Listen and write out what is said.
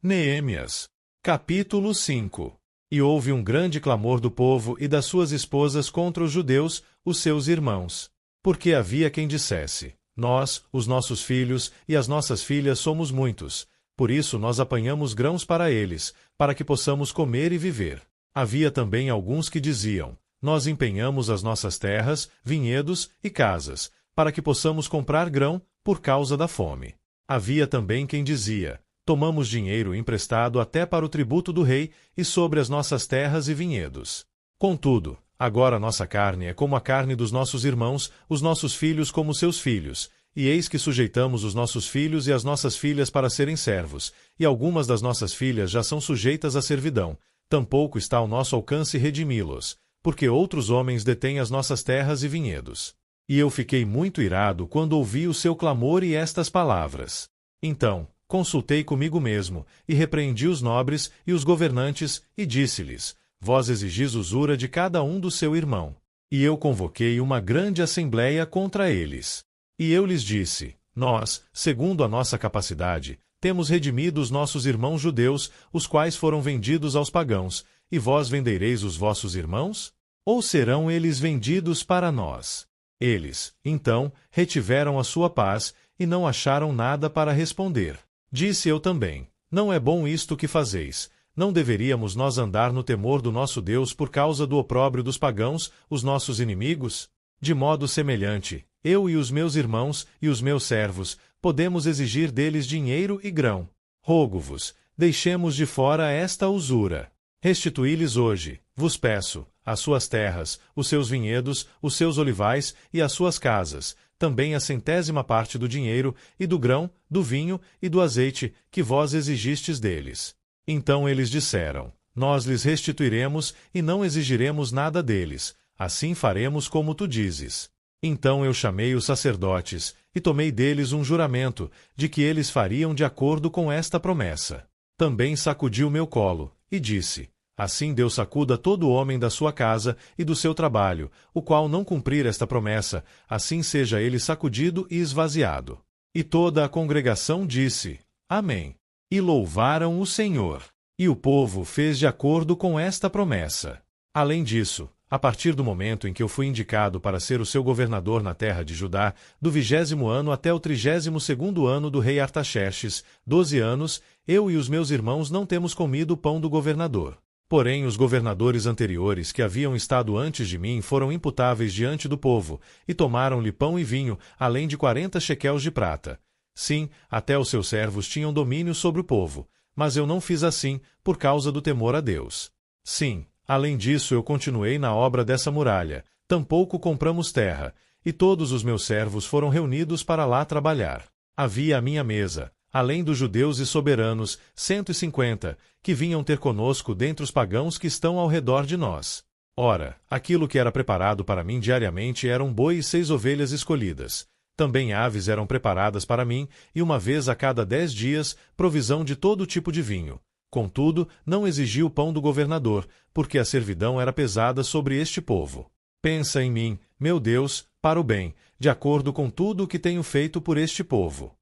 Neemias. Capítulo 5. E houve um grande clamor do povo e das suas esposas contra os judeus, os seus irmãos. Porque havia quem dissesse: nós, os nossos filhos e as nossas filhas somos muitos, por isso nós apanhamos grãos para eles, para que possamos comer e viver. Havia também alguns que diziam: nós empenhamos as nossas terras, vinhedos e casas, para que possamos comprar grão, por causa da fome. Havia também quem dizia: tomamos dinheiro emprestado até para o tributo do rei e sobre as nossas terras e vinhedos. Contudo, agora nossa carne é como a carne dos nossos irmãos, os nossos filhos como seus filhos, e eis que sujeitamos os nossos filhos e as nossas filhas para serem servos, e algumas das nossas filhas já são sujeitas à servidão, tampouco está ao nosso alcance redimi-los, porque outros homens detêm as nossas terras e vinhedos. E eu fiquei muito irado quando ouvi o seu clamor e estas palavras. Então, consultei comigo mesmo, e repreendi os nobres e os governantes, e disse-lhes: vós exigis usura de cada um do seu irmão. E eu convoquei uma grande assembleia contra eles. E eu lhes disse: nós, segundo a nossa capacidade, temos redimido os nossos irmãos judeus, os quais foram vendidos aos pagãos, e vós vendereis os vossos irmãos? Ou serão eles vendidos para nós? Eles, então, retiveram a sua paz, e não acharam nada para responder. Disse eu também: não é bom isto que fazeis. Não deveríamos nós andar no temor do nosso Deus por causa do opróbrio dos pagãos, os nossos inimigos? De modo semelhante, eu e os meus irmãos e os meus servos podemos exigir deles dinheiro e grão. Rogo-vos, deixemos de fora esta usura. Restituí-lhes hoje, vos peço, as suas terras, os seus vinhedos, os seus olivais e as suas casas, também a 100ª parte do dinheiro, e do grão, do vinho e do azeite, que vós exigistes deles. Então eles disseram: nós lhes restituiremos e não exigiremos nada deles, assim faremos como tu dizes. Então eu chamei os sacerdotes, e tomei deles um juramento, de que eles fariam de acordo com esta promessa. Também sacudi o meu colo, e disse: assim Deus sacuda todo homem da sua casa e do seu trabalho, o qual não cumprir esta promessa, assim seja ele sacudido e esvaziado. E toda a congregação disse: Amém. E louvaram o Senhor. E o povo fez de acordo com esta promessa. Além disso, a partir do momento em que eu fui indicado para ser o seu governador na terra de Judá, do 20º ano até o 32º ano do rei Artaxerxes, 12 anos, eu e os meus irmãos não temos comido o pão do governador. Porém os governadores anteriores que haviam estado antes de mim foram imputáveis diante do povo, e tomaram-lhe pão e vinho, além de 40 shequels de prata. Sim, até os seus servos tinham domínio sobre o povo, mas eu não fiz assim, por causa do temor a Deus. Sim, além disso eu continuei na obra dessa muralha, tampouco compramos terra, e todos os meus servos foram reunidos para lá trabalhar. Havia à minha mesa, além dos judeus e soberanos, 150, que vinham ter conosco dentre os pagãos que estão ao redor de nós. Ora, aquilo que era preparado para mim diariamente eram boi e 6 ovelhas escolhidas. Também aves eram preparadas para mim, e uma vez a cada 10 dias, provisão de todo tipo de vinho. Contudo, não exigi o pão do governador, porque a servidão era pesada sobre este povo. Pensa em mim, meu Deus, para o bem, de acordo com tudo o que tenho feito por este povo.